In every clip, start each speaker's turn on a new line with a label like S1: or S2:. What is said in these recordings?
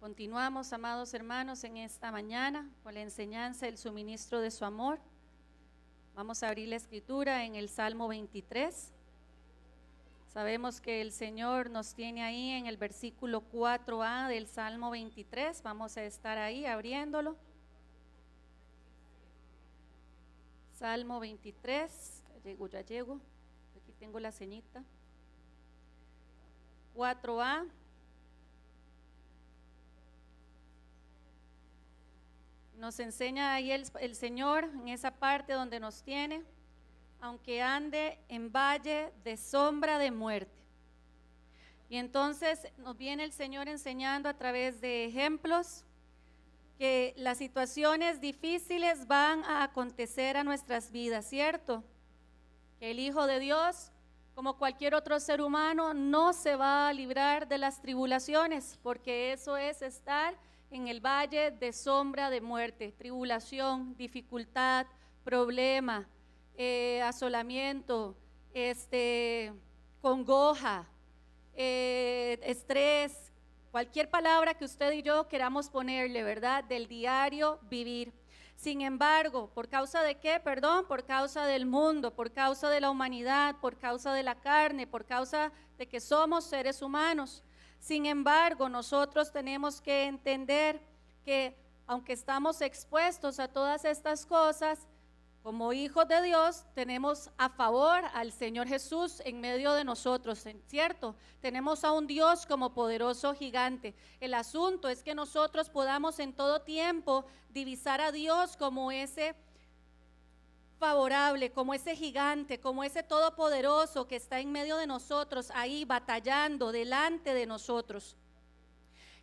S1: Continuamos, amados hermanos, en esta mañana con la enseñanza, el suministro de su amor. Vamos a abrir la escritura en el Salmo 23. Sabemos que el Señor nos tiene ahí en el versículo 4a del Salmo 23. Vamos a estar ahí abriéndolo. Salmo 23, ya llego. Aquí tengo la ceñita. 4a. Nos enseña ahí el Señor en esa parte donde nos tiene, aunque ande en valle de sombra de muerte. Y entonces nos viene el Señor enseñando a través de ejemplos que las situaciones difíciles van a acontecer a nuestras vidas, ¿cierto? Que el Hijo de Dios, como cualquier otro ser humano, no se va a librar de las tribulaciones, porque eso es estar en el valle de sombra de muerte, tribulación, dificultad, problema, asolamiento, congoja, estrés, cualquier palabra que usted y yo queramos ponerle, ¿verdad? Del diario vivir. Sin embargo, ¿por causa de qué? Perdón, por causa del mundo, por causa de la humanidad, por causa de la carne, por causa de que somos seres humanos. Sin embargo, nosotros tenemos que entender que aunque estamos expuestos a todas estas cosas, como hijos de Dios, tenemos a favor al Señor Jesús en medio de nosotros, ¿cierto? Tenemos a un Dios como poderoso gigante. El asunto es que nosotros podamos en todo tiempo divisar a Dios como ese favorable, como ese gigante, como ese todopoderoso que está en medio de nosotros, ahí batallando delante de nosotros.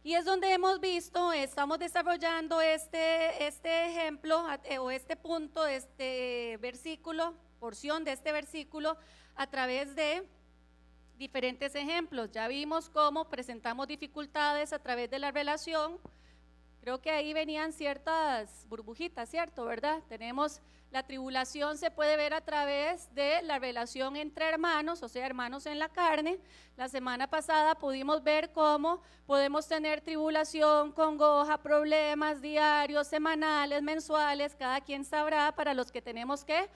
S1: Y es donde hemos visto, estamos desarrollando este ejemplo o este punto, este versículo, porción de este versículo a través de diferentes ejemplos. Ya vimos cómo presentamos dificultades a través de la relación. Creo que ahí venían ciertas burbujitas, ¿cierto? ¿Verdad? Tenemos la tribulación, se puede ver a través de la relación entre hermanos, o sea, hermanos en la carne. La semana pasada pudimos ver cómo podemos tener tribulación, congoja, problemas diarios, semanales, mensuales, cada quien sabrá para los que tenemos que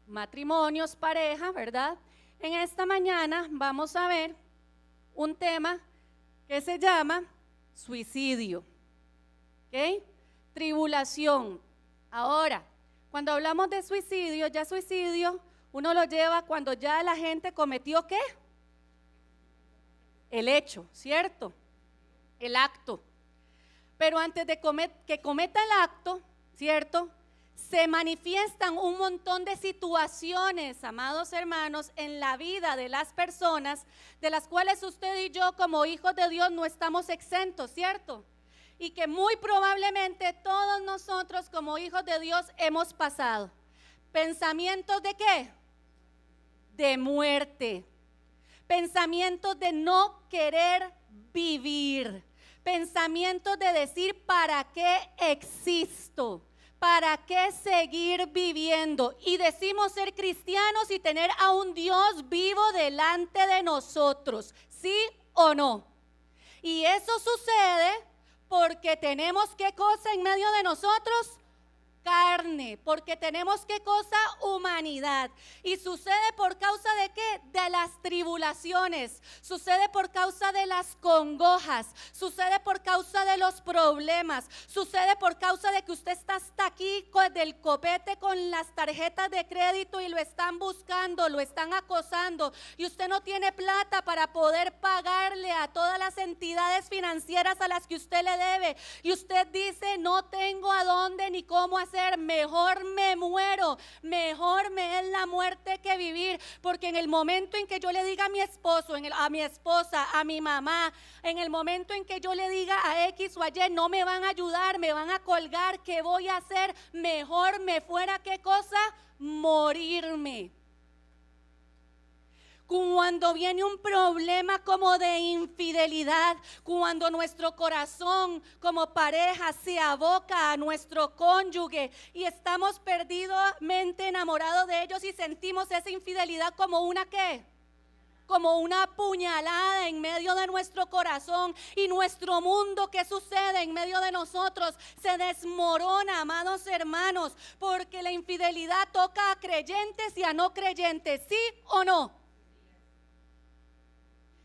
S1: matrimonios, pareja, ¿verdad? En esta mañana vamos a ver un tema que se llama suicidio. ¿Ok? Tribulación. Ahora, cuando hablamos de suicidio, ya suicidio uno lo lleva cuando ya la gente cometió ¿qué? El hecho, ¿cierto? El acto. Pero antes de que cometa el acto, ¿cierto? Se manifiestan un montón de situaciones, amados hermanos, en la vida de las personas, de las cuales usted y yo como hijos de Dios no estamos exentos, ¿cierto? Y que muy probablemente todos nosotros como hijos de Dios hemos pasado. ¿Pensamientos de qué? De muerte. Pensamientos de no querer vivir. Pensamientos de decir, ¿para qué existo? ¿Para qué seguir viviendo? Y decimos ser cristianos y tener a un Dios vivo delante de nosotros, ¿sí o no? Y eso sucede porque tenemos ¿qué cosa en medio de nosotros? Carne, porque tenemos ¿qué cosa? Humanidad. Y sucede por causa de ¿qué? De las tribulaciones, sucede por causa de las congojas, sucede por causa de los problemas, sucede por causa de que usted está hasta aquí del copete con las tarjetas de crédito y lo están buscando, lo están acosando y usted no tiene plata para poder pagarle a todas las entidades financieras a las que usted le debe y usted dice no tengo a dónde ni cómo hacer. Mejor me muero, mejor me es la muerte que vivir, porque en el momento en que yo le diga a mi esposo, a mi esposa, a mi mamá, en el momento en que yo le diga a X o a Y, no me van a ayudar, me van a colgar, ¿qué voy a hacer? Mejor me fuera, ¿qué cosa? Morirme. Cuando viene un problema como de infidelidad, cuando nuestro corazón como pareja se aboca a nuestro cónyuge y estamos perdidamente enamorados de ellos y sentimos esa infidelidad como una ¿qué? como una puñalada en medio de nuestro corazón, y nuestro mundo, ¿qué sucede en medio de nosotros? Se desmorona, amados hermanos, porque la infidelidad toca a creyentes y a no creyentes, ¿sí o no?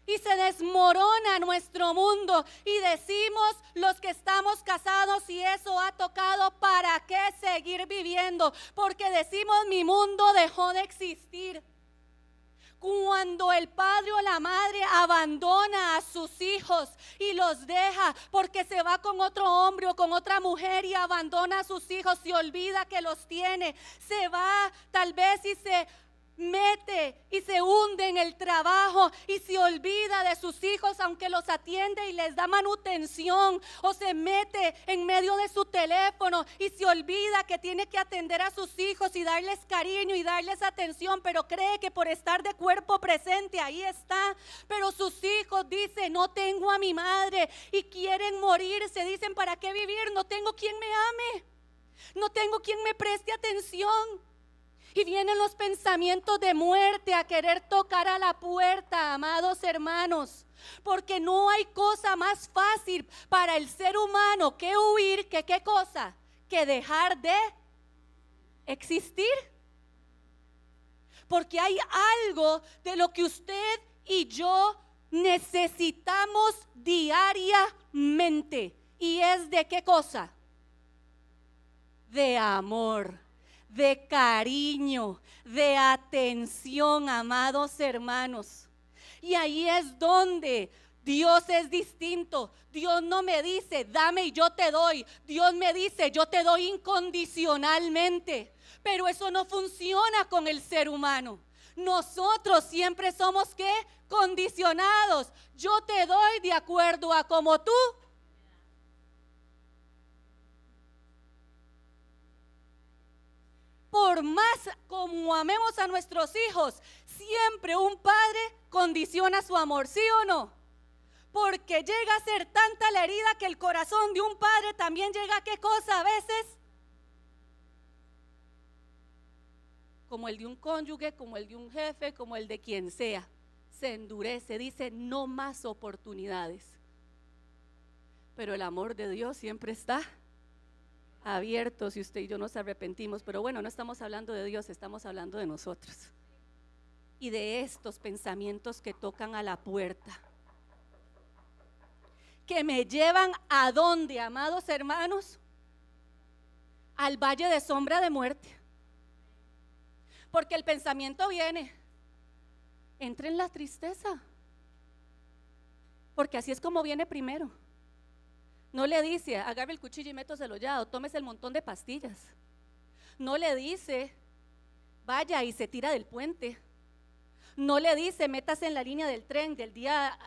S1: Y se desmorona nuestro mundo y decimos los que estamos casados, y eso ha tocado, ¿para qué seguir viviendo? Porque decimos, mi mundo dejó de existir. Cuando el padre o la madre abandona a sus hijos y los deja porque se va con otro hombre o con otra mujer y abandona a sus hijos, se olvida que los tiene, se va tal vez y se mete y se hunde en el trabajo y se olvida de sus hijos, aunque los atiende y les da manutención, o se mete en medio de su teléfono y se olvida que tiene que atender a sus hijos y darles cariño y darles atención, pero cree que por estar de cuerpo presente ahí está. Pero sus hijos dicen, no tengo a mi madre, y quieren morirse. Dicen, ¿para qué vivir? No tengo quien me ame, no tengo quien me preste atención. Y vienen los pensamientos de muerte a querer tocar a la puerta, amados hermanos, porque no hay cosa más fácil para el ser humano que huir, que ¿qué cosa? Que dejar de existir. Porque hay algo de lo que usted y yo necesitamos diariamente, y es ¿de qué cosa? De amor, de cariño, de atención, amados hermanos. Y ahí es donde Dios es distinto. Dios no me dice, dame y yo te doy. Dios me dice, yo te doy incondicionalmente. Pero eso no funciona con el ser humano. Nosotros siempre somos, ¿qué? Condicionados. Yo te doy de acuerdo a como tú. Por más como amemos a nuestros hijos, siempre un padre condiciona su amor, ¿sí o no? Porque llega a ser tanta la herida que el corazón de un padre también llega a ¿qué cosa? A veces, como el de un cónyuge, como el de un jefe, como el de quien sea, se endurece, dice, no más oportunidades. Pero el amor de Dios siempre está abierto si usted y yo nos arrepentimos. Pero bueno, no estamos hablando de Dios, estamos hablando de nosotros y de estos pensamientos que tocan a la puerta, que me llevan ¿a dónde, amados hermanos? Al valle de sombra de muerte. Porque el pensamiento viene, entra en la tristeza, porque así es como viene primero. No le dice, agarre el cuchillo y métoselo ya, o tómese el montón de pastillas. No le dice, vaya y se tira del puente. No le dice, métase en la línea del tren del día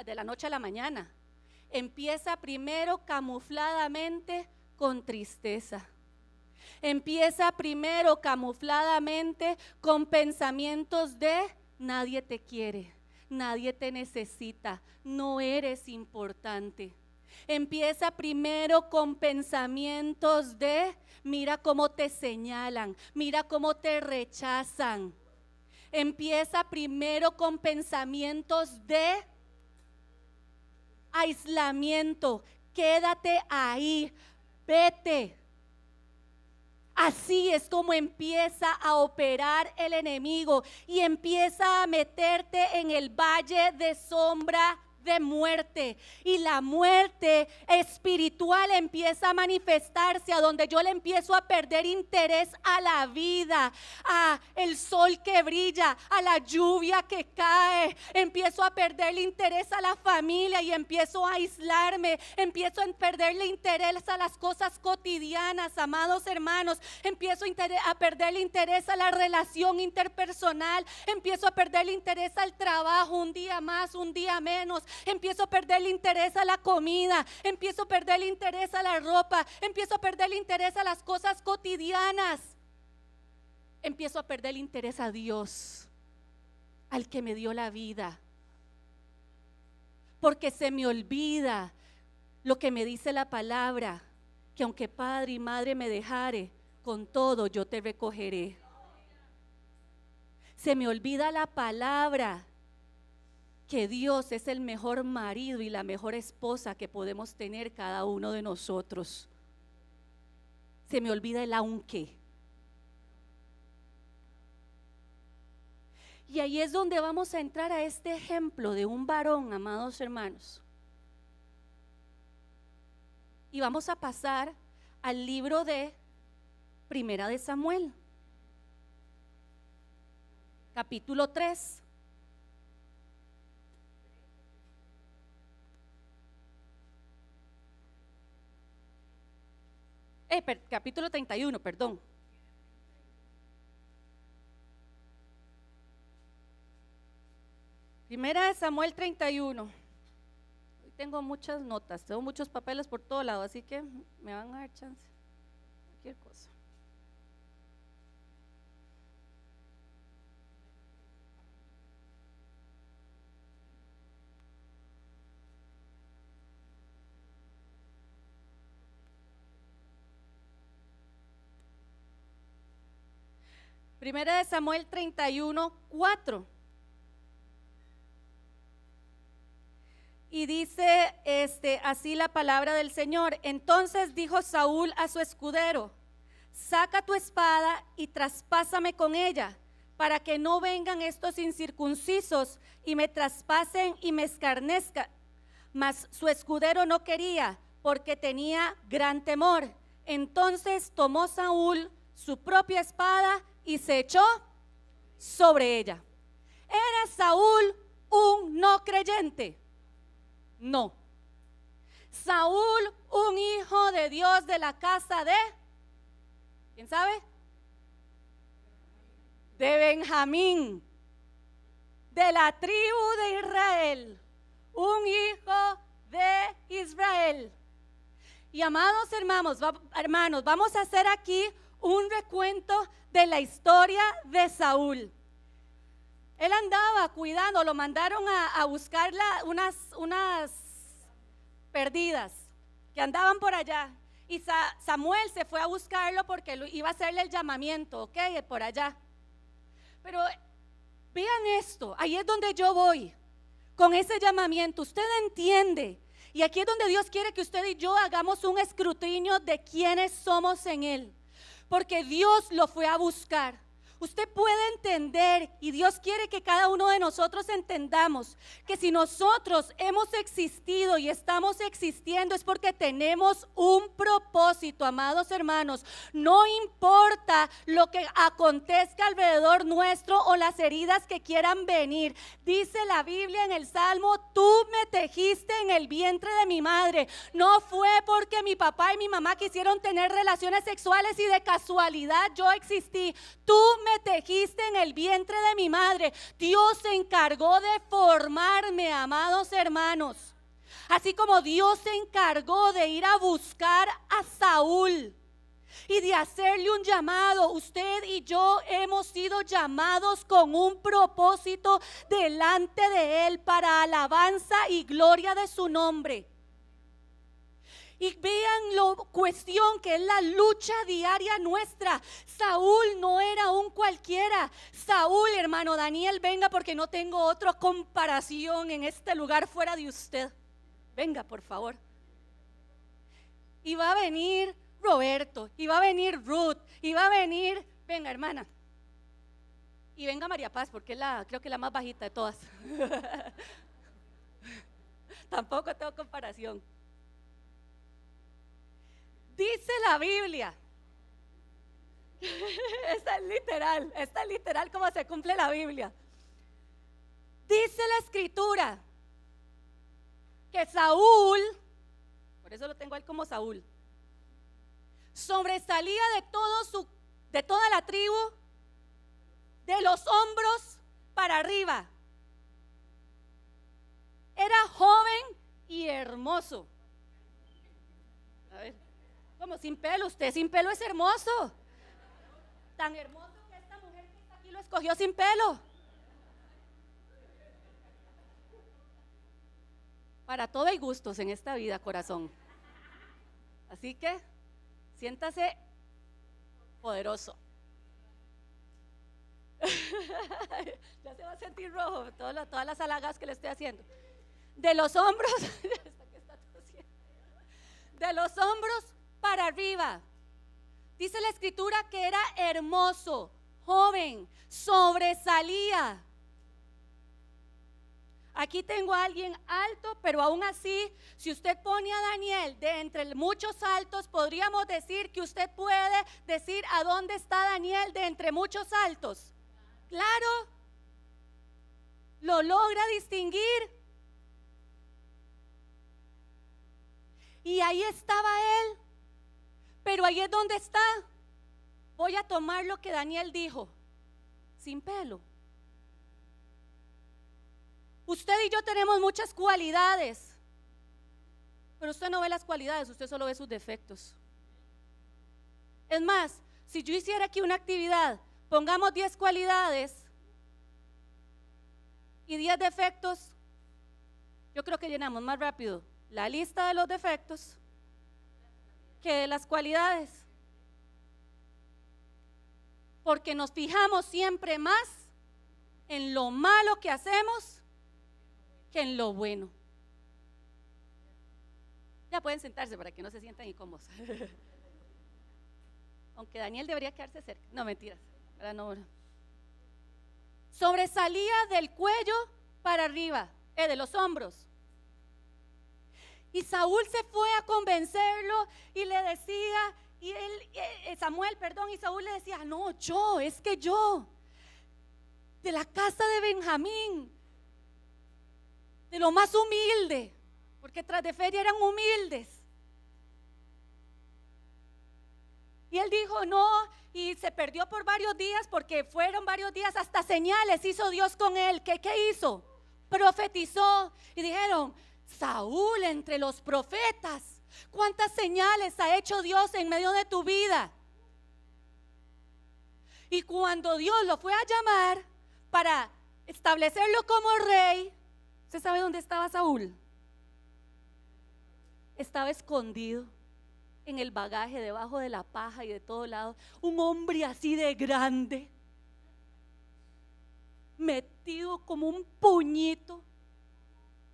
S1: de la noche a la mañana. Empieza primero camufladamente con tristeza. Empieza primero camufladamente con pensamientos de nadie te quiere, nadie te necesita, no eres importante. Empieza primero con pensamientos de mira cómo te señalan, mira cómo te rechazan. Empieza primero con pensamientos de aislamiento, quédate ahí, vete. Así es como empieza a operar el enemigo y empieza a meterte en el valle de sombra de muerte, y la muerte espiritual empieza a manifestarse a donde yo le empiezo a perder interés a la vida, a el sol que brilla, a la lluvia que cae. Empiezo a perderle interés a la familia y empiezo a aislarme. Empiezo a perderle interés a las cosas cotidianas, amados hermanos. Empiezo a perderle interés a la relación interpersonal. Empiezo a perderle interés al trabajo, un día más, un día menos. Empiezo a perderle interés a la comida, empiezo a perderle interés a la ropa, empiezo a perderle interés a las cosas cotidianas. Empiezo a perderle interés a Dios, al que me dio la vida, porque se me olvida lo que me dice la palabra, que aunque padre y madre me dejare, con todo yo te recogeré. Se me olvida la palabra que Dios es el mejor marido y la mejor esposa que podemos tener cada uno de nosotros. Se me olvida el aunque. Y ahí es donde vamos a entrar a este ejemplo de un varón, amados hermanos. Y vamos a pasar al libro de Primera de Samuel, capítulo 3. Capítulo 31, perdón. Primera de Samuel 31. Hoy tengo muchas notas, tengo muchos papeles por todo lado, así que me van a dar chance. Cualquier cosa. Primera de Samuel 31, 4. Y dice así la palabra del Señor. Entonces dijo Saúl a su escudero: saca tu espada y traspásame con ella, para que no vengan estos incircuncisos y me traspasen y me escarnezcan. Mas su escudero no quería, porque tenía gran temor. Entonces tomó Saúl su propia espada y se echó sobre ella. ¿Era Saúl un no creyente? No. Saúl, un hijo de Dios de la casa de, ¿quién sabe? De Benjamín, de la tribu de Israel, un hijo de Israel. Y amados hermanos, vamos a hacer aquí un recuento de la historia de Saúl. Él andaba cuidando, lo mandaron a buscar unas perdidas que andaban por allá. Y Samuel se fue a buscarlo porque iba a hacerle el llamamiento, ¿ok? Por allá. Pero vean esto, ahí es donde yo voy, con ese llamamiento. Usted entiende, y aquí es donde Dios quiere que usted y yo hagamos un escrutinio de quiénes somos en Él, porque Dios lo fue a buscar. Usted puede entender, y Dios quiere que cada uno de nosotros entendamos, que si nosotros hemos existido y estamos existiendo es porque tenemos un propósito, amados hermanos. No importa lo que acontezca alrededor nuestro o las heridas que quieran venir. Dice la Biblia en el Salmo: tú me tejiste en el vientre de mi madre. No fue porque mi papá y mi mamá quisieron tener relaciones sexuales y de casualidad yo existí. Tú me tejiste en el vientre de mi madre. Dios se encargó de formarme, amados hermanos. Así como Dios se encargó de ir a buscar a Saúl y de hacerle un llamado. Usted y yo hemos sido llamados con un propósito delante de Él para alabanza y gloria de su nombre. Y vean la cuestión que es la lucha diaria nuestra. Saúl no era un cualquiera. Saúl, hermano Daniel, venga, porque no tengo otra comparación en este lugar fuera de usted. Venga, por favor. Y va a venir Roberto, y va a venir Ruth, y va a venir, venga hermana, y venga María Paz, porque creo que es la más bajita de todas. Tampoco tengo comparación. Dice la Biblia, está literal como se cumple la Biblia. Dice la Escritura que Saúl, por eso lo tengo a él como Saúl, sobresalía de toda la tribu, de los hombros para arriba. Era joven y hermoso. A ver, como sin pelo, usted sin pelo es hermoso. Tan hermoso que esta mujer que está aquí lo escogió sin pelo. Para todo hay gustos en esta vida, corazón. Así que siéntase poderoso. Ya se va a sentir rojo todas las halagas que le estoy haciendo. De los hombros, de los hombros para arriba. Dice la escritura que era hermoso, joven, sobresalía. Aquí tengo a alguien alto, pero aún así, si usted pone a Daniel de entre muchos altos, podríamos decir que usted puede decir a dónde está Daniel de entre muchos altos. Claro, lo logra distinguir. Y ahí estaba él, pero ahí es donde está. Voy a tomar lo que Daniel dijo, sin pelo. Usted y yo tenemos muchas cualidades, pero usted no ve las cualidades, usted solo ve sus defectos. Es más, si yo hiciera aquí una actividad, pongamos 10 cualidades y 10 defectos, yo creo que llenamos más rápido la lista de los defectos que de las cualidades, porque nos fijamos siempre más en lo malo que hacemos que en lo bueno. Ya pueden sentarse para que no se sientan incómodos. Aunque Daniel debería quedarse cerca. No, mentiras. No. Sobresalía del cuello para arriba, de los hombros. Y Saúl se fue a convencerlo y le decía, y Saúl le decía, no, es que yo, de la casa de Benjamín, de lo más humilde, porque tras de feria eran humildes. Y él dijo no, y se perdió por varios días, porque fueron varios días, hasta señales hizo Dios con él. ¿Qué hizo? Profetizó, y dijeron, Saúl entre los profetas, ¿cuántas señales ha hecho Dios en medio de tu vida? Y cuando Dios lo fue a llamar para establecerlo como rey, ¿usted sabe dónde estaba Saúl? Estaba escondido en el bagaje, debajo de la paja y de todo lado. Un hombre así de grande, metido como un puñito.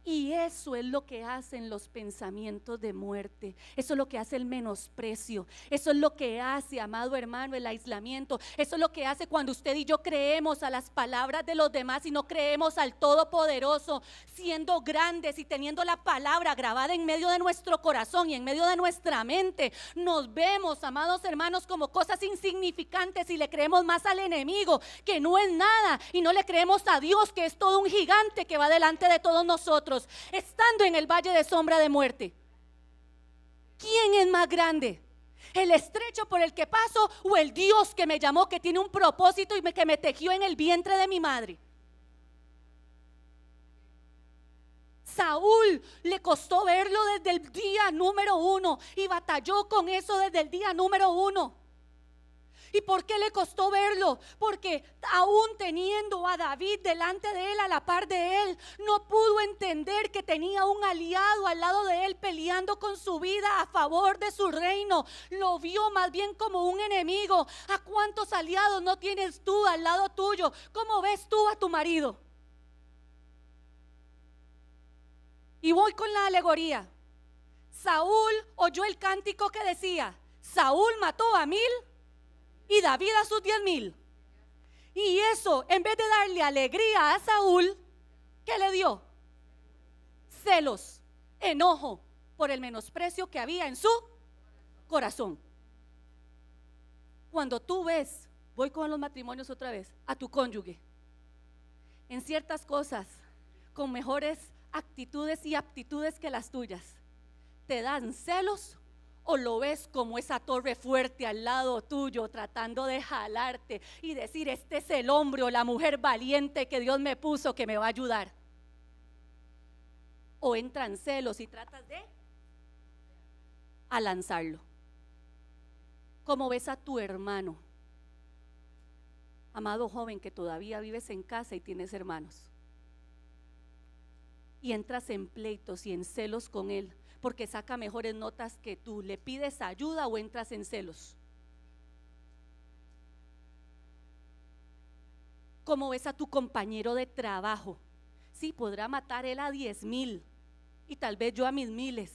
S1: Y eso es lo que hacen los pensamientos de muerte. Eso es lo que hace el menosprecio. Eso es lo que hace, amado hermano, el aislamiento. Eso es lo que hace cuando usted y yo creemos a las palabras de los demás y no creemos al Todopoderoso, siendo grandes y teniendo la palabra grabada en medio de nuestro corazón y en medio de nuestra mente. Nos vemos, amados hermanos, como cosas insignificantes y le creemos más al enemigo, que no es nada, y no le creemos a Dios, que es todo un gigante que va delante de todos nosotros. Estando en el valle de sombra de muerte, ¿quién es más grande? ¿El estrecho por el que paso o el Dios que me llamó, que tiene un propósito y que me tejió en el vientre de mi madre? Saúl le costó verlo desde el día número 1 y batalló con eso desde el día número 1. ¿Y por qué le costó verlo? Porque aún teniendo a David delante de él, a la par de él, no pudo entender que tenía un aliado al lado de él peleando con su vida a favor de su reino. Lo vio más bien como un enemigo. ¿A cuántos aliados no tienes tú al lado tuyo? ¿Cómo ves tú a tu marido? Y voy con la alegoría. Saúl oyó el cántico que decía: Saúl mató a 1000 y David a sus 10,000. Y eso, en vez de darle alegría a Saúl, ¿qué le dio? Celos, enojo por el menosprecio que había en su corazón. Cuando tú ves, voy con los matrimonios otra vez, a tu cónyuge en ciertas cosas con mejores actitudes y aptitudes que las tuyas, ¿te dan celos? ¿O lo ves como esa torre fuerte al lado tuyo, tratando de jalarte y decir: este es el hombre o la mujer valiente que Dios me puso, que me va a ayudar? ¿O entran celos y tratas de lanzarlo? ¿Cómo ves a tu hermano? Amado joven que todavía vives en casa y tienes hermanos, y entras en pleitos y en celos con él porque saca mejores notas que tú, ¿le pides ayuda o entras en celos? ¿Cómo ves a tu compañero de trabajo? Sí, podrá matar él a 10,000 y tal vez yo a mis miles.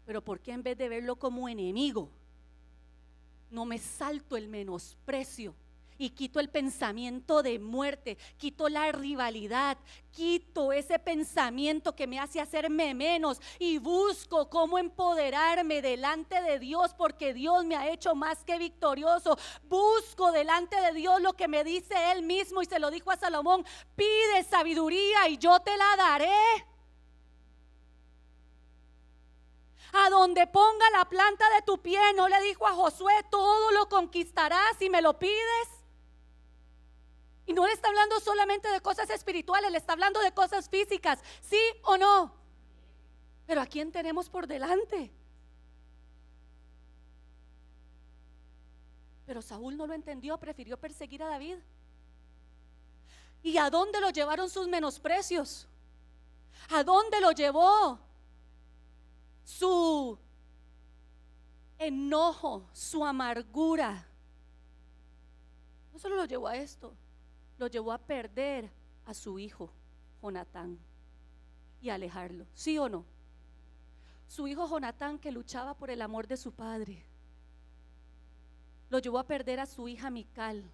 S1: Pero ¿por qué en vez de verlo como enemigo, no me salto el menosprecio y quito el pensamiento de muerte, quito la rivalidad, quito ese pensamiento que me hace hacerme menos y busco cómo empoderarme delante de Dios, porque Dios me ha hecho más que victorioso? Busco delante de Dios lo que me dice Él mismo, y se lo dijo a Salomón: pide sabiduría y yo te la daré. A donde ponga la planta de tu pie, no le dijo a Josué, todo lo conquistarás si me lo pides. Y no le está hablando solamente de cosas espirituales, le está hablando de cosas físicas, ¿sí o no? Pero ¿a quién tenemos por delante? Pero Saúl no lo entendió, prefirió perseguir a David. ¿Y a dónde lo llevaron sus menosprecios? ¿A dónde lo llevó su enojo, su amargura? No solo lo llevó a esto, lo llevó a perder a su hijo Jonatán y a alejarlo, ¿sí o no? Su hijo Jonatán, que luchaba por el amor de su padre, lo llevó a perder a su hija Mical.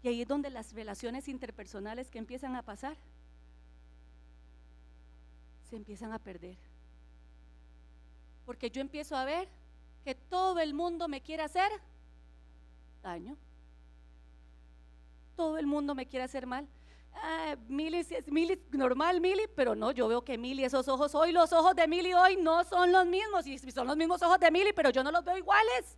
S1: Y ahí es donde las relaciones interpersonales que empiezan a pasar se empiezan a perder, porque yo empiezo a ver que todo el mundo me quiere hacer daño, todo el mundo me quiere hacer mal. Mili, es Mili, normal Mili, pero no, yo veo que Mili, esos ojos hoy, los ojos de Mili hoy no son los mismos, y son los mismos ojos de Mili, pero yo no los veo iguales.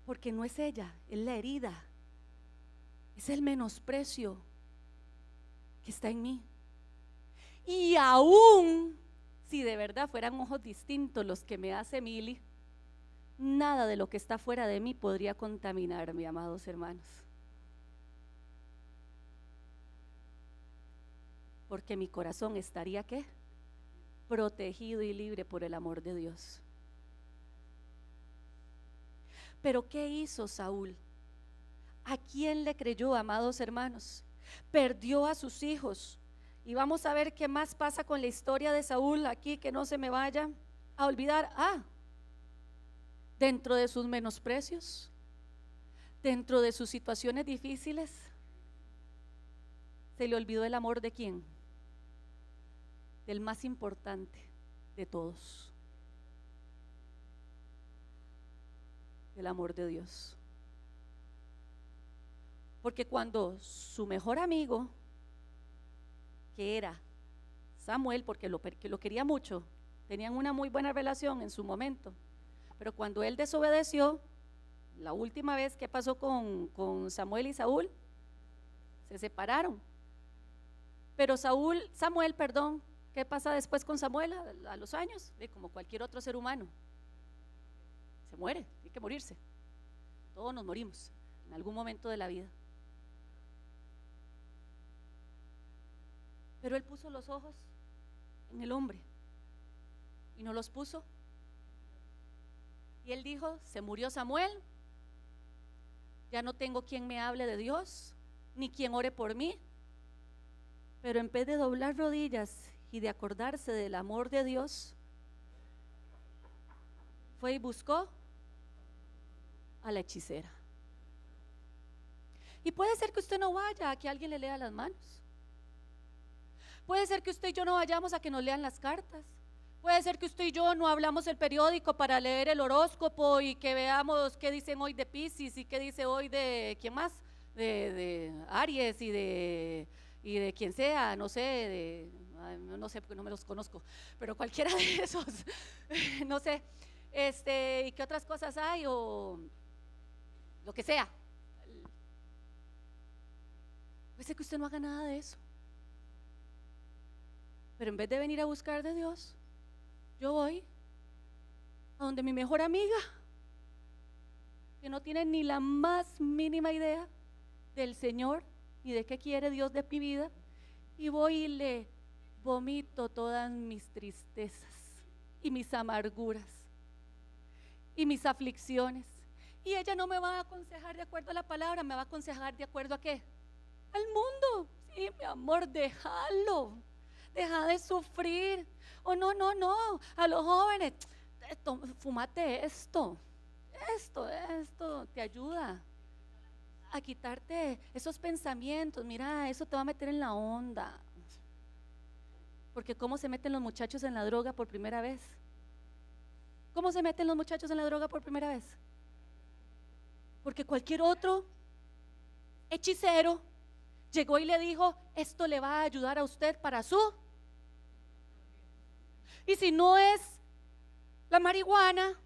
S1: Porque no es ella, es la herida, es el menosprecio que está en mí. Y aún si de verdad fueran ojos distintos los que me hace Mili, nada de lo que está fuera de mí podría contaminarme, amados hermanos, porque mi corazón estaría ¿qué? Protegido y libre por el amor de Dios. Pero ¿qué hizo Saúl? ¿A quién le creyó, amados hermanos? Perdió a sus hijos. Y vamos a ver qué más pasa con la historia de Saúl aquí, que no se me vaya a olvidar. Dentro de sus menosprecios, dentro de sus situaciones difíciles, se le olvidó el amor de ¿quién? Del más importante de todos, del amor de Dios. Porque cuando su mejor amigo, que era Samuel, porque lo quería mucho, tenían una muy buena relación en su momento, pero cuando él desobedeció, la última vez que pasó con Samuel y Saúl, se separaron. Pero Samuel, ¿qué pasa después con Samuel a los años? Como cualquier otro ser humano, se muere, hay que morirse. Todos nos morimos en algún momento de la vida. Pero él puso los ojos en el hombre y no los puso. Y él dijo: se murió Samuel, ya no tengo quien me hable de Dios, ni quien ore por mí. Pero en vez de doblar rodillas y de acordarse del amor de Dios, fue y buscó a la hechicera. Y puede ser que usted no vaya a que alguien le lea las manos. Puede ser que usted y yo no vayamos a que nos lean las cartas. Puede ser que usted y yo no hablamos el periódico para leer el horóscopo y que veamos qué dicen hoy de Piscis y qué dice hoy de ¿quién más? De Aries y de quien sea, no sé, no sé porque no me los conozco, pero cualquiera de esos, no sé, y qué otras cosas hay o lo que sea. Puede ser que usted no haga nada de eso. Pero en vez de venir a buscar de Dios, yo voy a donde mi mejor amiga, que no tiene ni la más mínima idea del Señor ni de qué quiere Dios de mi vida, y voy y le vomito todas mis tristezas y mis amarguras y mis aflicciones. Y ella no me va a aconsejar de acuerdo a la palabra, me va a aconsejar de acuerdo a qué, al mundo. Sí, mi amor, déjalo, deja de sufrir. O no, a los jóvenes, fumate esto te ayuda a quitarte esos pensamientos. Mira, eso te va a meter en la onda. Porque ¿cómo se meten los muchachos en la droga por primera vez? ¿Cómo se meten los muchachos en la droga por primera vez? Porque cualquier otro hechicero llegó y le dijo: esto le va a ayudar a usted para su. Y si no es la marihuana,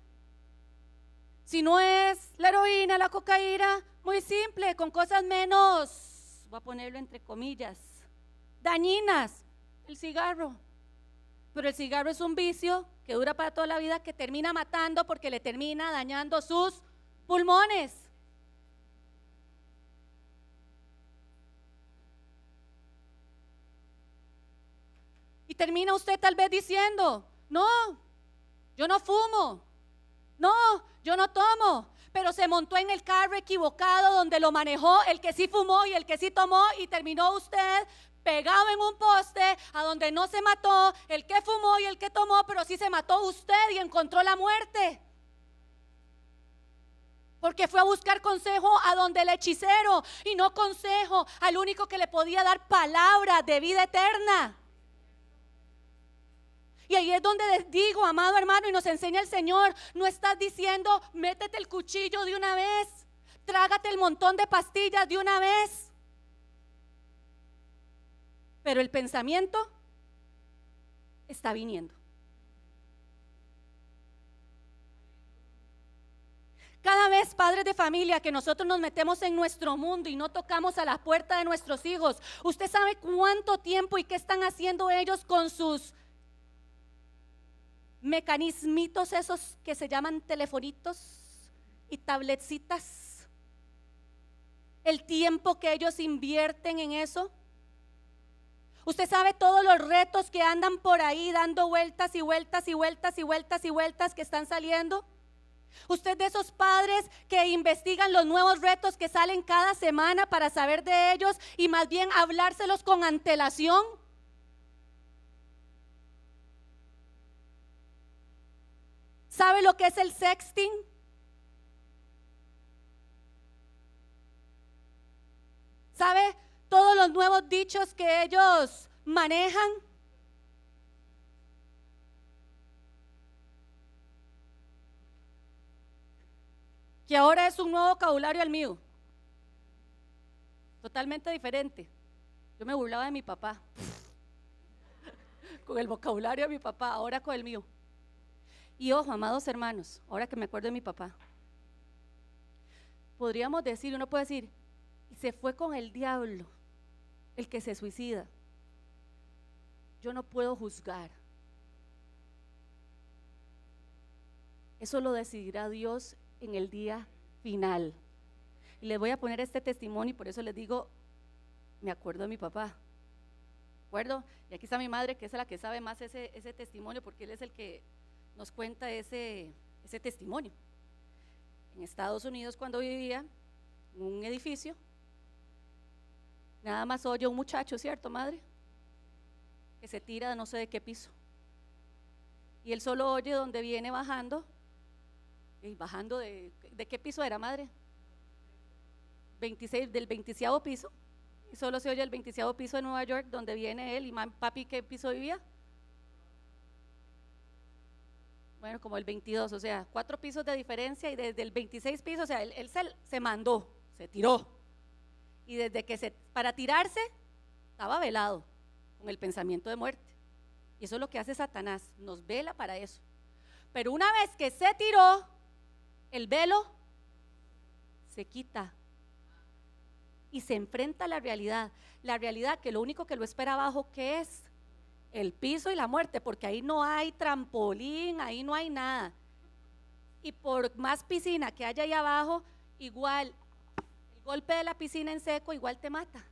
S1: si no es la heroína, la cocaína, muy simple, con cosas menos, voy a ponerlo entre comillas, dañinas, el cigarro. Pero el cigarro es un vicio que dura para toda la vida, que termina matando porque le termina dañando sus pulmones. Y termina usted tal vez diciendo: no, yo no fumo, no, yo no tomo. Pero se montó en el carro equivocado, donde lo manejó el que sí fumó y el que sí tomó, y terminó usted pegado en un poste, a donde no se mató el que fumó y el que tomó, pero sí se mató usted y encontró la muerte. Porque fue a buscar consejo a donde el hechicero, y no consejo al único que le podía dar palabra de vida eterna. Y ahí es donde les digo, amado hermano, y nos enseña el Señor: no estás diciendo métete el cuchillo de una vez, trágate el montón de pastillas de una vez. Pero el pensamiento está viniendo. Cada vez, padres de familia, que nosotros nos metemos en nuestro mundo y no tocamos a la puerta de nuestros hijos, ¿usted sabe cuánto tiempo y qué están haciendo ellos con sus mecanismitos esos que se llaman telefonitos y tabletcitas? El tiempo que ellos invierten en eso. Usted sabe todos los retos que andan por ahí dando vueltas y vueltas y vueltas y vueltas y vueltas que están saliendo. Usted de esos padres que investigan los nuevos retos que salen cada semana para saber de ellos y más bien hablárselos con antelación. ¿Sabe lo que es el sexting? ¿Sabe todos los nuevos dichos que ellos manejan? Que ahora es un nuevo vocabulario al mío, totalmente diferente. Yo me burlaba de mi papá con el vocabulario de mi papá, ahora con el mío. Y ojo, amados hermanos, ahora que me acuerdo de mi papá, podríamos decir, uno puede decir: y se fue con el diablo el que se suicida. Yo no puedo juzgar. Eso lo decidirá Dios en el día final. Y les voy a poner este testimonio, y por eso les digo, me acuerdo de mi papá. ¿De acuerdo? Y aquí está mi madre, que es la que sabe más ese testimonio, porque él es el que nos cuenta ese testimonio. En Estados Unidos, cuando vivía en un edificio, nada más oye un muchacho, ¿cierto, madre? Que se tira de no sé de qué piso. Y él solo oye donde viene bajando. ¿Y bajando de qué piso era, madre? 26, del 20º piso. Y solo se oye el 20º piso de Nueva York, donde viene él. ¿Y papi qué piso vivía? Bueno, como el 22, o sea, 4 pisos de diferencia, y desde el 26 piso, o sea, él se mandó, se tiró. Y desde que para tirarse, estaba velado con el pensamiento de muerte. Y eso es lo que hace Satanás, nos vela para eso. Pero una vez que se tiró, el velo se quita y se enfrenta a la realidad que lo único que lo espera abajo, ¿qué es? El piso y la muerte, porque ahí no hay trampolín, ahí no hay nada. Y por más piscina que haya ahí abajo, igual el golpe de la piscina en seco igual te mata.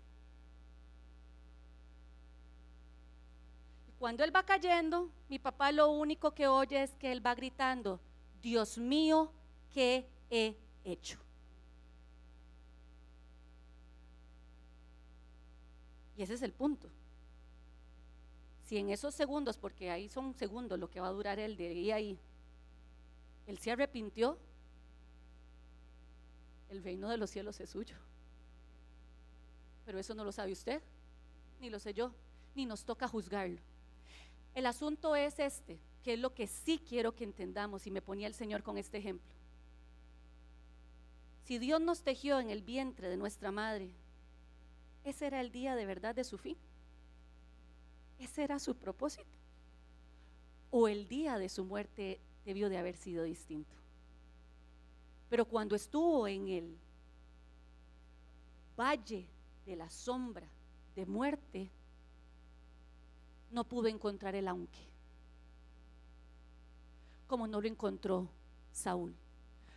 S1: cuando él va cayendo, mi papá lo único que oye es que él va gritando: Dios mío, ¿qué he hecho? Y ese es el punto. Si en esos segundos, porque ahí son segundos lo que va a durar él de ahí, él se arrepintió, el reino de los cielos es suyo. Pero eso no lo sabe usted, ni lo sé yo, ni nos toca juzgarlo. El asunto es este, que es lo que sí quiero que entendamos, y me ponía el Señor con este ejemplo. Si Dios nos tejió en el vientre de nuestra madre, ese era el día de verdad de su fin. Ese era su propósito. O el día de su muerte debió de haber sido distinto. Pero cuando estuvo en el valle de la sombra de muerte, no pudo encontrar el aunque, como no lo encontró Saúl.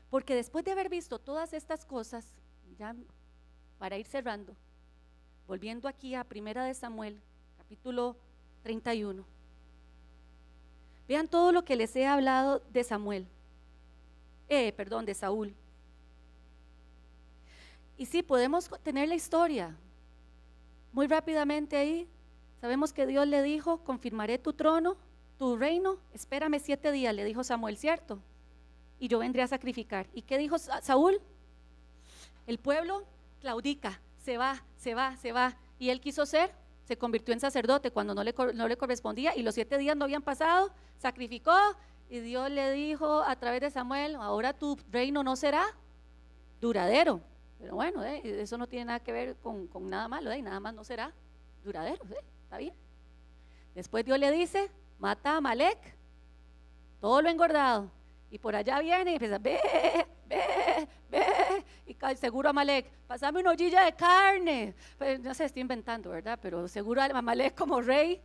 S1: Porque después de haber visto todas estas cosas, ya para ir cerrando, volviendo aquí a 1 Samuel, capítulo 31, vean todo lo que les he hablado de de Saúl. Y sí, podemos tener la historia muy rápidamente ahí. Sabemos que Dios le dijo: confirmaré tu trono, tu reino, espérame 7 días, le dijo Samuel, ¿cierto? Y yo vendré a sacrificar. ¿Y qué dijo Saúl? El pueblo claudica, se va. Y él quiso se convirtió en sacerdote cuando no le correspondía, y los 7 días no habían pasado, sacrificó, y Dios le dijo a través de Samuel: ahora tu reino no será duradero. Pero bueno, eso no tiene nada que ver con nada malo, nada más no será duradero, está bien. Después Dios le dice: mata a Amalek, todo lo engordado. Y por allá viene y empieza: ve, y seguro Amalek, pásame una ollilla de carne. Pues, no sé, estoy inventando, ¿verdad? Pero seguro Amalek como rey,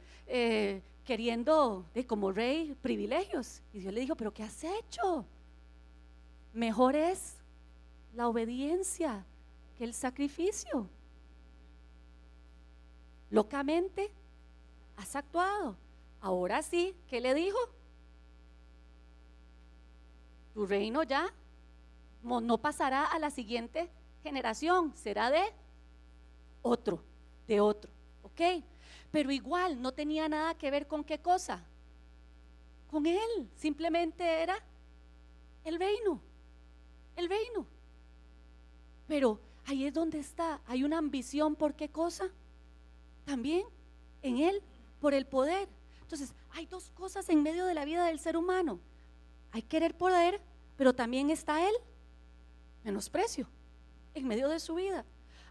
S1: queriendo como rey privilegios. Y Dios le dijo: pero ¿qué has hecho? Mejor es la obediencia que el sacrificio. Locamente has actuado. Ahora sí, ¿qué le dijo? Tu reino ya no pasará a la siguiente generación, será de otro, ¿ok? Pero igual no tenía nada que ver con qué cosa, con él, simplemente era el reino. Pero ahí es donde está, hay una ambición, ¿por qué cosa? También en él, por el poder. Entonces hay dos cosas en medio de la vida del ser humano: hay querer poder, pero también está el menosprecio en medio de su vida.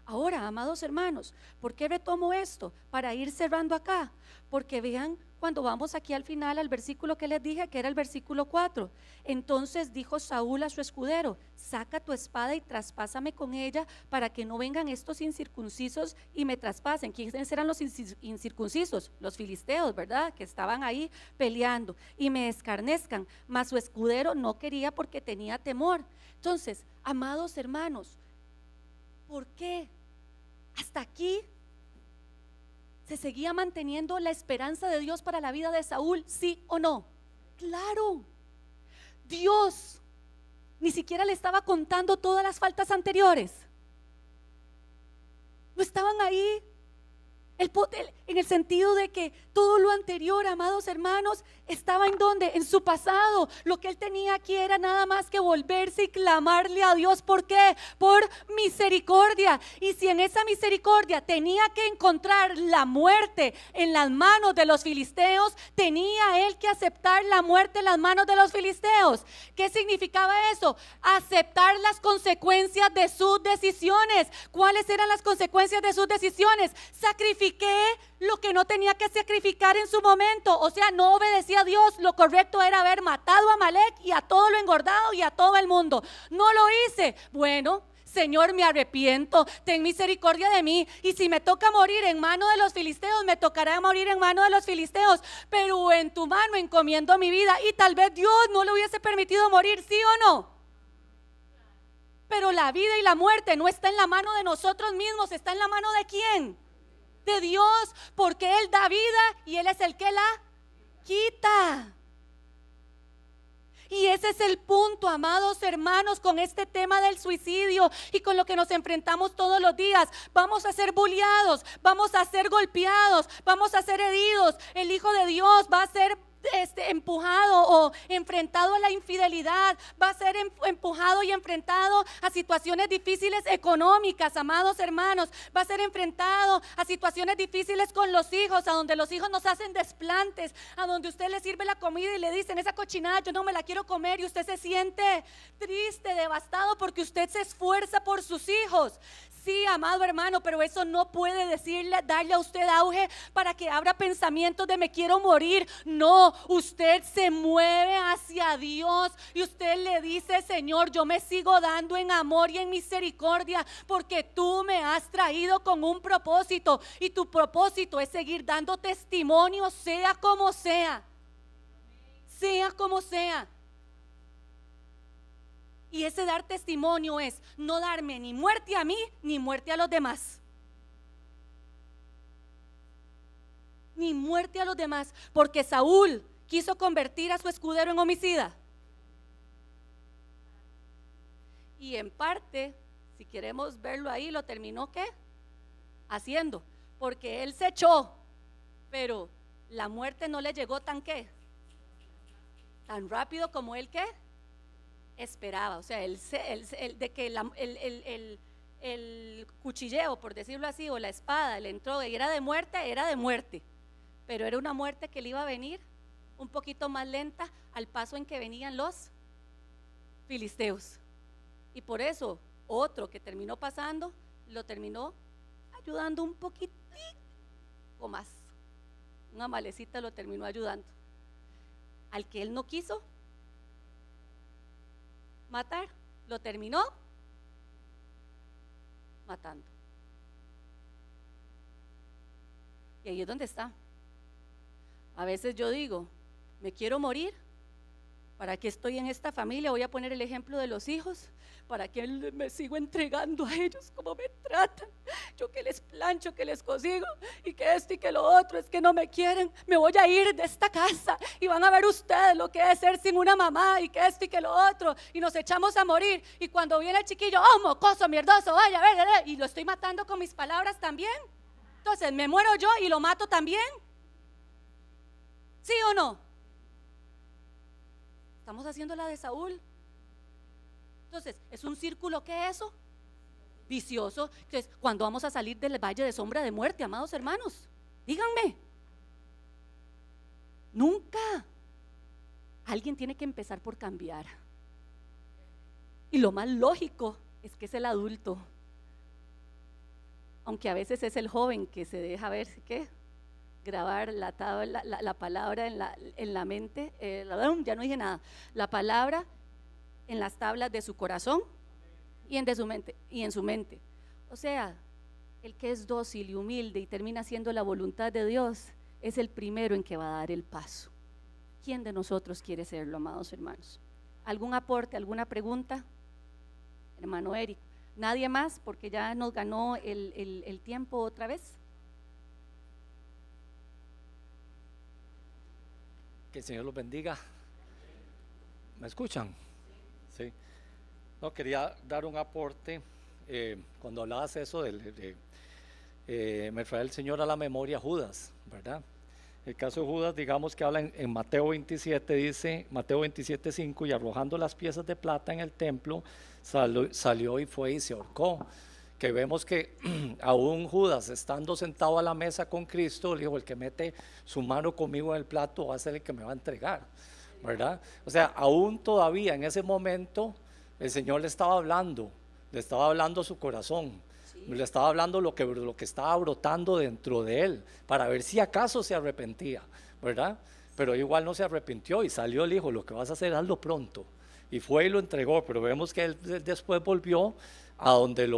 S1: Ahora, amados hermanos, ¿por qué retomo esto? Para ir cerrando acá, porque vean cuando vamos aquí al final al versículo que les dije, que era el versículo 4. Entonces dijo Saúl a su escudero: saca tu espada y traspásame con ella, para que no vengan estos incircuncisos y me traspasen. ¿Quiénes eran los incircuncisos? Los filisteos, ¿verdad? Que estaban ahí peleando, y me escarnezcan. Mas su escudero no quería, porque tenía temor. Entonces, amados hermanos, ¿por qué hasta aquí se seguía manteniendo la esperanza de Dios para la vida de Saúl? ¿Sí o no? Claro, Dios ni siquiera le estaba contando todas las faltas anteriores. No estaban ahí en el sentido de que todo lo anterior, amados hermanos, estaba en donde, en su pasado. Lo que él tenía aquí era nada más que volverse y clamarle a Dios. ¿Por qué? Por misericordia. Y si en esa misericordia tenía que encontrar la muerte en las manos de los filisteos, tenía él que aceptar la muerte en las manos de los filisteos. ¿Qué significaba eso? Aceptar las consecuencias de sus decisiones. ¿Cuáles eran las consecuencias de sus decisiones? Sacrifiqué lo que no tenía que sacrificar en su momento. O sea, no obedecía a Dios. Lo correcto era haber matado a Amalek y a todo lo engordado y a todo el mundo. No lo hice. Bueno, Señor, me arrepiento, ten misericordia de mí, y si me toca morir en mano de los filisteos, me tocará morir en mano de los filisteos, pero en tu mano encomiendo mi vida. Y tal vez Dios no le hubiese permitido morir, ¿sí o no? Pero la vida y la muerte no está en la mano de nosotros mismos, está en la mano de ¿quién? De Dios, porque Él da vida y Él es el que la quita. Y ese es el punto, amados hermanos, con este tema del suicidio y con lo que nos enfrentamos todos los días. Vamos a ser bulleados, vamos a ser golpeados, vamos a ser heridos. El Hijo de Dios va a ser empujado o enfrentado a la infidelidad, va a ser empujado y enfrentado a situaciones difíciles económicas, amados hermanos, va a ser enfrentado a situaciones difíciles con los hijos, a donde los hijos nos hacen desplantes, a donde usted le sirve la comida y le dicen esa cochinada yo no me la quiero comer, y usted se siente triste, devastado, porque usted se esfuerza por sus hijos. Sí, amado hermano, pero eso no puede darle a usted auge para que abra pensamientos de me quiero morir. No, usted se mueve hacia Dios y usted le dice: Señor, yo me sigo dando en amor y en misericordia, porque tú me has traído con un propósito, y tu propósito es seguir dando testimonio, sea como sea. Sea como sea. Y ese dar testimonio es no darme ni muerte a mí ni muerte a los demás. Ni muerte a los demás, porque Saúl quiso convertir a su escudero en homicida. Y en parte, si queremos verlo ahí, lo terminó ¿qué? Haciendo, porque él se echó, pero la muerte no le llegó tan ¿qué? Tan rápido como él ¿qué? Esperaba. O sea, el cuchilleo, por decirlo así, o la espada le entró y era de muerte, pero era una muerte que le iba a venir un poquito más lenta al paso en que venían los filisteos. Y por eso otro que terminó pasando lo terminó ayudando un poquitico más. Una malecita lo terminó ayudando. Al que él no quiso matar, lo terminó matando. Y ahí es donde está. A veces yo digo, me quiero morir, ¿para qué estoy en esta familia? Voy a poner el ejemplo de los hijos. ¿Para qué me sigo entregando a ellos como me tratan? Yo que les plancho, que les cocino, y que esto y que lo otro, es que no me quieren. Me voy a ir de esta casa y van a ver ustedes lo que es ser sin una mamá, y que esto y que lo otro, y nos echamos a morir. Y cuando viene el chiquillo, oh, mocoso, mierdoso, vaya, a ver, y lo estoy matando con mis palabras también. Entonces me muero yo y lo mato también. ¿Sí o no? Estamos haciendo la de Saúl. Entonces, ¿es un círculo qué es eso? Vicioso. Entonces, ¿cuándo vamos a salir del valle de sombra de muerte, amados hermanos? Díganme. Nunca. Alguien tiene que empezar por cambiar. Y lo más lógico es que es el adulto. Aunque a veces es el joven que se deja ver, ¿qué? Grabar la palabra en la mente, ya no dije nada, la palabra en las tablas de su corazón y en su mente. O sea, el que es dócil y humilde y termina haciendo la voluntad de Dios es el primero en que va a dar el paso. ¿Quién de nosotros quiere serlo, amados hermanos? ¿Algún aporte, alguna pregunta? Hermano Eric. ¿Nadie más? Porque ya nos ganó el tiempo otra vez.
S2: Que el Señor los bendiga. ¿Me escuchan? Sí. No, quería dar un aporte. Cuando hablabas eso me trae el Señor a la memoria Judas, ¿verdad? El caso de Judas, digamos que habla en Mateo 27, dice, Mateo 27:5, y arrojando las piezas de plata en el templo, salió y fue y se ahorcó. Que vemos que aún Judas, estando sentado a la mesa con Cristo, le dijo: el que mete su mano conmigo en el plato va a ser el que me va a entregar, ¿verdad? O sea, aún todavía en ese momento el Señor le estaba hablando a su corazón, sí. Le estaba hablando lo que estaba brotando dentro de él, para ver si acaso se arrepentía, ¿verdad? Pero igual no se arrepintió y salió, le dijo: lo que vas a hacer, hazlo pronto. Y fue y lo entregó. Pero vemos que él después volvió a donde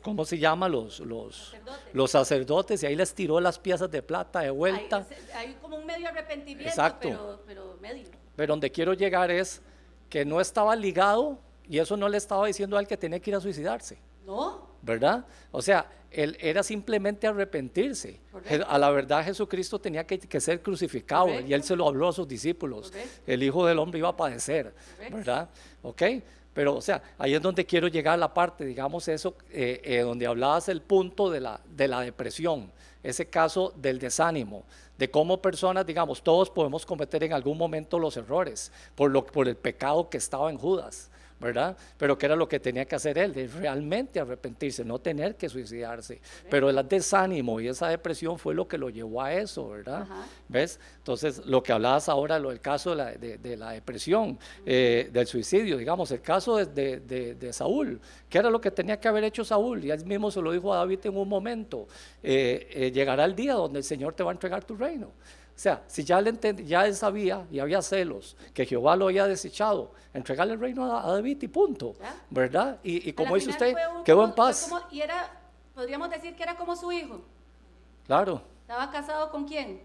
S2: ¿cómo se llama? Los sacerdotes, y ahí les tiró las piezas de plata de vuelta.
S1: Hay como un medio arrepentimiento.
S2: Exacto.
S1: pero medio.
S2: Pero donde quiero llegar es que no estaba ligado, y eso no le estaba diciendo a él que tenía que ir a suicidarse.
S1: No.
S2: ¿verdad? O sea, él era simplemente arrepentirse. A la verdad Jesucristo tenía que ser crucificado.
S1: Correcto.
S2: Y él se lo habló a sus discípulos.
S1: Correcto.
S2: El Hijo del Hombre iba a padecer,
S1: Correcto.
S2: ¿verdad? ¿Ok? Pero, o sea, ahí es donde quiero llegar a la parte, digamos eso, donde hablabas el punto de la depresión, ese caso del desánimo, de cómo personas, digamos, todos podemos cometer en algún momento los errores por el pecado que estaba en Judas, ¿verdad? Pero que era lo que tenía que hacer él, de realmente arrepentirse, no tener que suicidarse. Pero el desánimo y esa depresión fue lo que lo llevó a eso, ¿verdad?
S1: Ajá.
S2: ¿Ves? Entonces, lo que hablabas ahora, lo del caso de la depresión, del suicidio, digamos, el caso de Saúl, ¿qué era lo que tenía que haber hecho Saúl? Y él mismo se lo dijo a David en un momento, llegará el día donde el Señor te va a entregar tu reino. O sea, si ya él sabía y había celos que Jehová lo había desechado, entregarle el reino a David y punto,
S1: ¿ya?
S2: ¿verdad? Y como dice usted,
S1: Fue
S2: quedó en paz.
S1: y era, podríamos decir que era como su hijo.
S2: Claro,
S1: ¿Estaba casado con quién?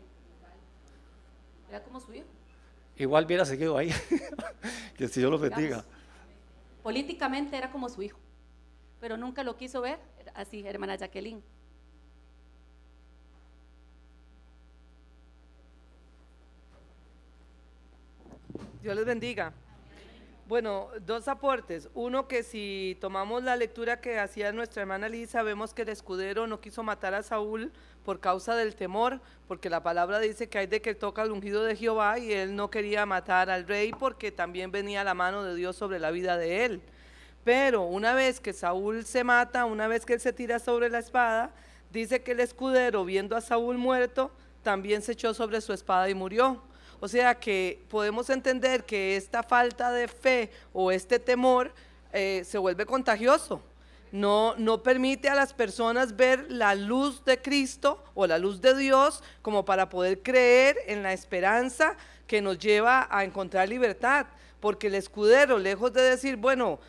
S1: Era como su hijo.
S2: igual hubiera seguido ahí, que si Dios lo bendiga.
S1: Digamos, políticamente era como su hijo, pero nunca lo quiso ver así, hermana Jacqueline.
S3: Dios les bendiga. Bueno, dos aportes. Uno, que si tomamos la lectura que hacía nuestra hermana Lisa, vemos que el escudero no quiso matar a Saúl por causa del temor, porque la palabra dice que hay de que toca el ungido de Jehová, y él no quería matar al rey porque también venía la mano de Dios sobre la vida de él. Pero una vez que Saúl se mata, una vez que él se tira sobre la espada, dice que el escudero, viendo a Saúl muerto, también se echó sobre su espada y murió. O sea que podemos entender que esta falta de fe o este temor se vuelve contagioso. No permite a las personas ver la luz de Cristo o la luz de Dios como para poder creer en la esperanza que nos lleva a encontrar libertad. Porque el escudero, lejos de decir, bueno,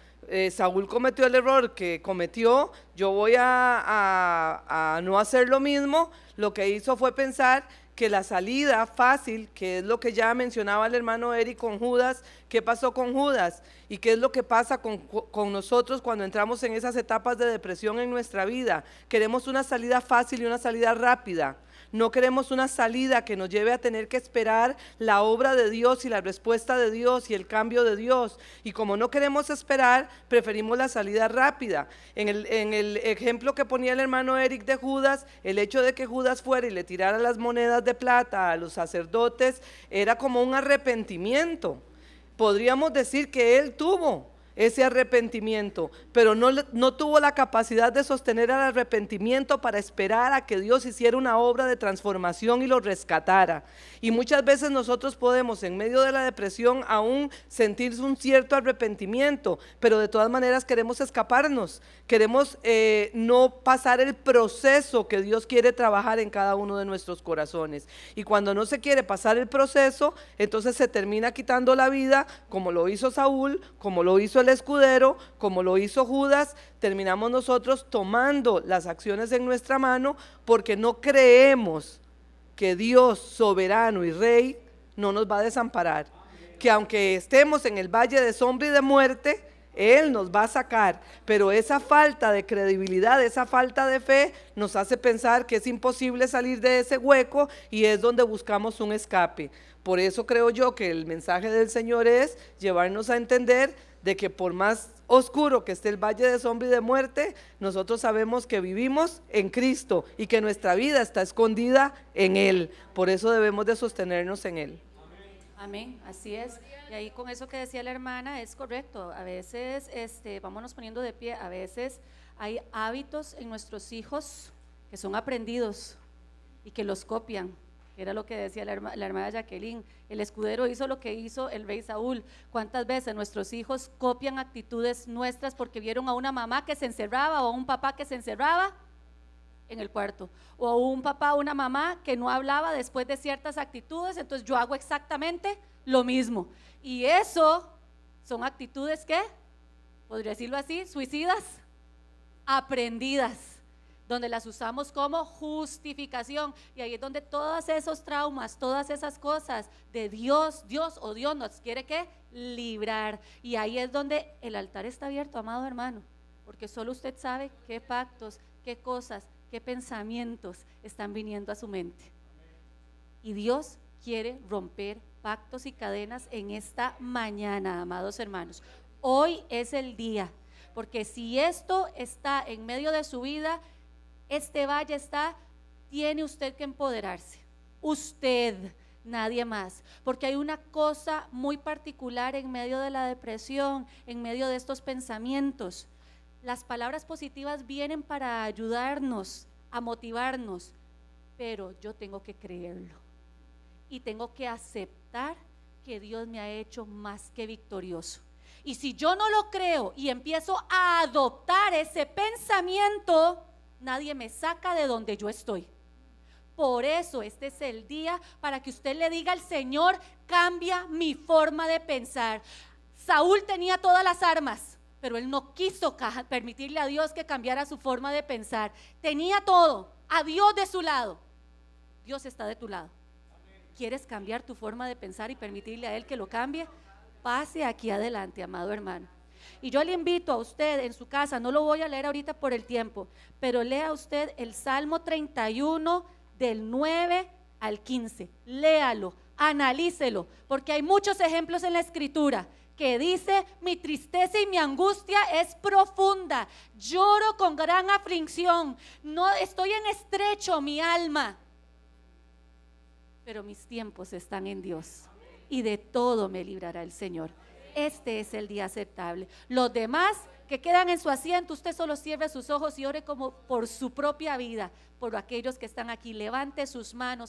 S3: Saúl cometió el error que cometió, yo voy a no hacer lo mismo, lo que hizo fue pensar que la salida fácil, que es lo que ya mencionaba el hermano Eric con Judas, ¿qué pasó con Judas? ¿Y qué es lo que pasa con nosotros cuando entramos en esas etapas de depresión en nuestra vida? Queremos una salida fácil y una salida rápida. No queremos una salida que nos lleve a tener que esperar la obra de Dios y la respuesta de Dios y el cambio de Dios. Y como no queremos esperar, preferimos la salida rápida. En el ejemplo que ponía el hermano Eric de Judas, el hecho de que Judas fuera y le tirara las monedas de plata a los sacerdotes era como un arrepentimiento. Podríamos decir que él tuvo ese arrepentimiento, pero no tuvo la capacidad de sostener el arrepentimiento para esperar a que Dios hiciera una obra de transformación y lo rescatara. Y muchas veces nosotros podemos, en medio de la depresión, aún sentir un cierto arrepentimiento, pero de todas maneras queremos escaparnos, queremos no pasar el proceso que Dios quiere trabajar en cada uno de nuestros corazones. Y cuando no se quiere pasar el proceso, entonces se termina quitando la vida, como lo hizo Saúl, como lo hizo el escudero, como lo hizo Judas. Terminamos nosotros tomando las acciones en nuestra mano porque no creemos que Dios soberano y rey no nos va a desamparar, que aunque estemos en el valle de sombra y de muerte, Él nos va a sacar. Pero esa falta de credibilidad, esa falta de fe nos hace pensar que es imposible salir de ese hueco, y es donde buscamos un escape. Por eso creo yo que el mensaje del Señor es llevarnos a entender de que por más oscuro que esté el valle de sombra y de muerte, nosotros sabemos que vivimos en Cristo y que nuestra vida está escondida en Él. Por eso debemos de sostenernos en Él.
S1: Amén, así es. Y ahí con eso que decía la hermana es correcto. A veces, vámonos poniendo de pie, a veces hay hábitos en nuestros hijos que son aprendidos y que los copian. Era lo que decía la hermana Jacqueline. El escudero hizo lo que hizo el rey Saúl. ¿Cuántas veces nuestros hijos copian actitudes nuestras porque vieron a una mamá que se encerraba o a un papá que se encerraba en el cuarto, o a un papá o una mamá que no hablaba después de ciertas actitudes? Entonces yo hago exactamente lo mismo. Y eso son actitudes que, podría decirlo así, suicidas, aprendidas, donde las usamos como justificación. Y ahí es donde todos esos traumas, todas esas cosas de Dios nos quiere que librar. Y ahí es donde el altar está abierto, amado hermano. porque solo usted sabe qué pactos, qué cosas, qué pensamientos están viniendo a su mente. Y Dios quiere romper pactos y cadenas en esta mañana, amados hermanos. Hoy es el día, porque si esto está en medio de su vida, este valle está, tiene usted que empoderarse. Usted, nadie más, porque hay una cosa muy particular en medio de la depresión, en medio de estos pensamientos. Las palabras positivas vienen para ayudarnos, a motivarnos, pero yo tengo que creerlo y tengo que aceptar que Dios me ha hecho más que victorioso. Y si yo no lo creo y empiezo a adoptar ese pensamiento, nadie me saca de donde yo estoy. Por eso este es el día para que usted le diga al Señor: cambia mi forma de pensar. Saúl tenía todas las armas, pero él no quiso permitirle a Dios que cambiara su forma de pensar. Tenía todo, a Dios de su lado. Dios está de tu lado. ¿Quieres cambiar tu forma de pensar y permitirle a Él que lo cambie? Pase aquí adelante, amado hermano. Y yo le invito a usted en su casa, no lo voy a leer ahorita por el tiempo, pero lea usted el Salmo 31 del 9 al 15. Léalo, analícelo, porque hay muchos ejemplos en la Escritura que dice: mi tristeza y mi angustia es profunda, lloro con gran aflicción, no estoy en estrecho mi alma, pero mis tiempos están en Dios y de todo me librará el Señor. Este es el día aceptable. Los demás que quedan en su asiento, usted solo cierre sus ojos y ore como por su propia vida, por aquellos que están aquí. Levante sus manos.